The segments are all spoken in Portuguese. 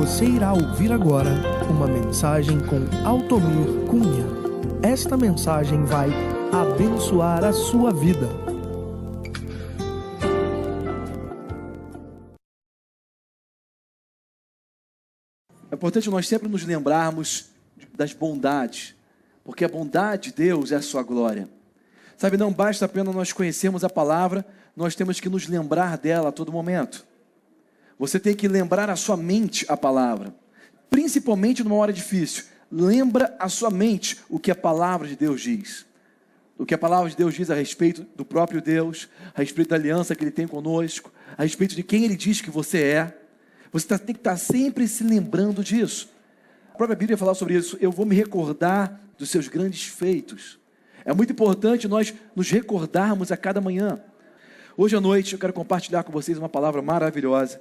Você irá ouvir agora uma mensagem com Altomir Cunha. Esta mensagem vai abençoar a sua vida. É importante nós sempre nos lembrarmos das bondades, porque a bondade de Deus é a sua glória. Sabe, não basta apenas nós conhecermos a palavra, nós temos que nos lembrar dela a todo momento. Você tem que lembrar a sua mente a palavra, principalmente numa hora difícil. Lembra a sua mente o que a palavra de Deus diz. O que a palavra de Deus diz a respeito do próprio Deus, a respeito da aliança que Ele tem conosco, a respeito de quem Ele diz que você é. Você tem que estar sempre se lembrando disso. A própria Bíblia fala sobre isso. Eu vou me recordar dos seus grandes feitos. É muito importante nós nos recordarmos a cada manhã. Hoje à noite eu quero compartilhar com vocês uma palavra maravilhosa.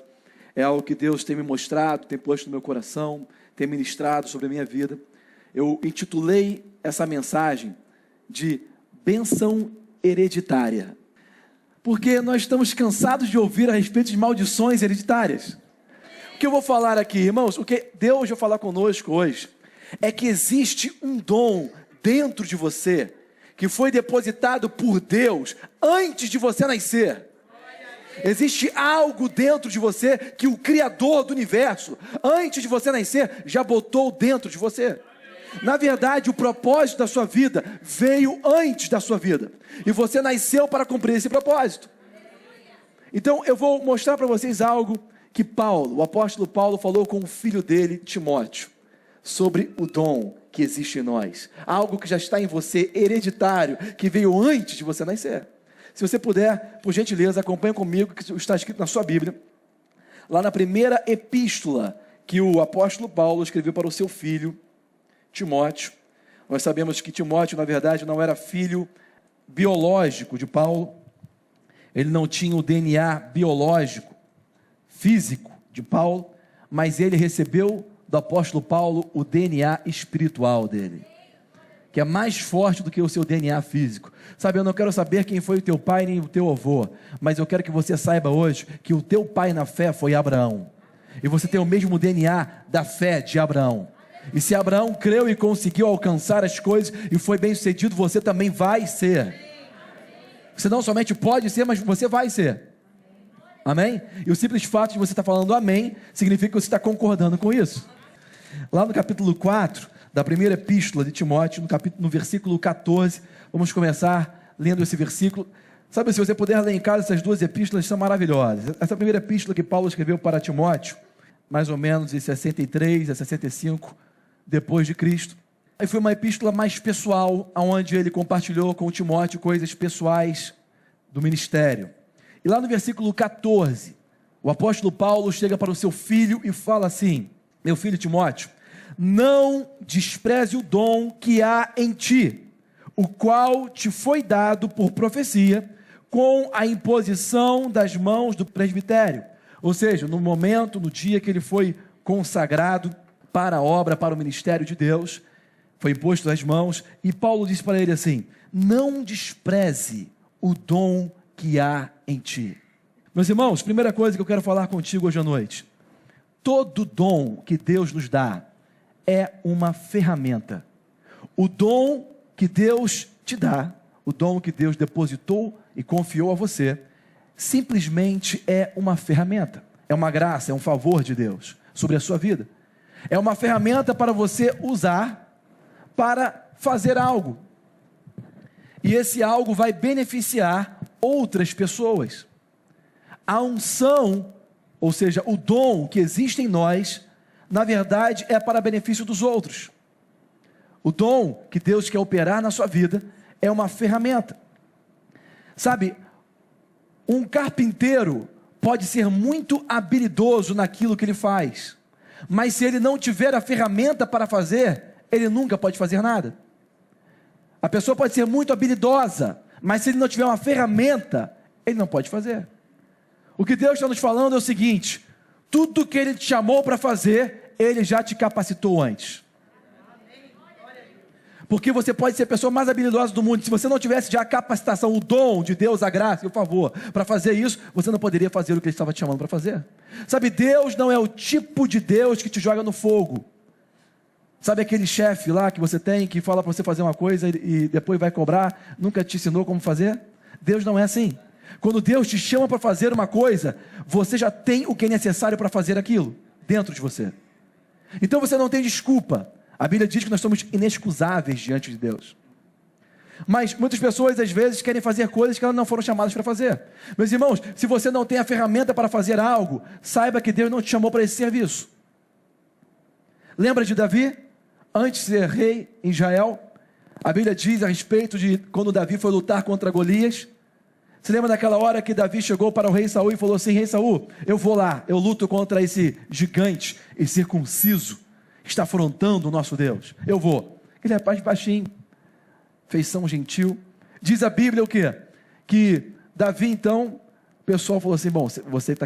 É algo que Deus tem me mostrado, tem posto no meu coração, tem ministrado sobre a minha vida. Eu intitulei essa mensagem de bênção hereditária. Porque nós estamos cansados de ouvir a respeito de maldições hereditárias. O que eu vou falar aqui, irmãos, o que Deus vai falar conosco hoje, é que existe um dom dentro de você, que foi depositado por Deus antes de você nascer. Existe algo dentro de você que o Criador do universo, antes de você nascer, já botou dentro de você. Na verdade, o propósito da sua vida veio antes da sua vida. E você nasceu para cumprir esse propósito. Então, eu vou mostrar para vocês algo que Paulo, o apóstolo Paulo, falou com o filho dele, Timóteo, sobre o dom que existe em nós. Algo que já está em você, hereditário, que veio antes de você nascer. Se você puder, por gentileza, acompanhe comigo, que está escrito na sua Bíblia, lá na primeira epístola que o apóstolo Paulo escreveu para o seu filho, Timóteo. Nós sabemos que Timóteo, na verdade, não era filho biológico de Paulo. Ele não tinha o DNA biológico, físico de Paulo, mas ele recebeu do apóstolo Paulo o DNA espiritual dele, que é mais forte do que o seu DNA físico. Sabe, eu não quero saber quem foi o teu pai nem o teu avô, mas eu quero que você saiba hoje que o teu pai na fé foi Abraão, e você tem o mesmo DNA da fé de Abraão. E se Abraão creu e conseguiu alcançar as coisas e foi bem sucedido, você também vai ser. Você não somente pode ser, mas você vai ser. Amém? E o simples fato de você estar falando amém, significa que você está concordando com isso. Lá no capítulo 4 da primeira epístola de Timóteo, no versículo 14, vamos começar lendo esse versículo. Sabe, se você puder ler em casa, essas duas epístolas são maravilhosas. Essa primeira epístola que Paulo escreveu para Timóteo, mais ou menos em 63 a 65 depois de Cristo. Aí foi uma epístola mais pessoal, onde ele compartilhou com Timóteo coisas pessoais do ministério. E lá no versículo 14, o apóstolo Paulo chega para o seu filho e fala assim: meu filho Timóteo, não despreze o dom que há em ti, o qual te foi dado por profecia, com a imposição das mãos do presbitério. Ou seja, no momento, no dia que ele foi consagrado para a obra, para o ministério de Deus, foi imposto as mãos, e Paulo disse para ele assim: não despreze o dom que há em ti. Meus irmãos, primeira coisa que eu quero falar contigo hoje à noite: todo dom que Deus nos dá é uma ferramenta. O dom que Deus te dá, o dom que Deus depositou e confiou a você, simplesmente é uma ferramenta, é uma graça, é um favor de Deus sobre a sua vida. É uma ferramenta para você usar para fazer algo. E esse algo vai beneficiar outras pessoas. A unção, ou seja, o dom que existe em nós, na verdade é para benefício dos outros. O dom que Deus quer operar na sua vida é uma ferramenta. Sabe, um carpinteiro pode ser muito habilidoso naquilo que ele faz, mas se ele não tiver a ferramenta para fazer, ele nunca pode fazer nada. A pessoa pode ser muito habilidosa, mas se ele não tiver uma ferramenta, ele não pode fazer. O que Deus está nos falando é o seguinte: tudo que Ele te chamou para fazer, Ele já te capacitou antes. Porque você pode ser a pessoa mais habilidosa do mundo. Se você não tivesse já a capacitação, o dom de Deus, a graça e o favor para fazer isso, você não poderia fazer o que Ele estava te chamando para fazer. Sabe, Deus não é o tipo de Deus que te joga no fogo. Sabe aquele chefe lá que você tem, que fala para você fazer uma coisa e depois vai cobrar, nunca te ensinou como fazer? Deus não é assim. Quando Deus te chama para fazer uma coisa, você já tem o que é necessário para fazer aquilo, dentro de você. Então você não tem desculpa. A Bíblia diz que nós somos inexcusáveis diante de Deus. Mas muitas pessoas às vezes querem fazer coisas que elas não foram chamadas para fazer. Meus irmãos, se você não tem a ferramenta para fazer algo, saiba que Deus não te chamou para esse serviço. Lembra de Davi? Antes de ser rei em Israel, a Bíblia diz a respeito de quando Davi foi lutar contra Golias. Você lembra daquela hora que Davi chegou para o rei Saul e falou assim: rei Saul, eu vou lá, eu luto contra esse gigante, esse circunciso, que está afrontando o nosso Deus. Eu vou. Ele é rapaz baixinho, feição gentil. Diz a Bíblia o quê? Que Davi então, o pessoal falou assim: bom, você está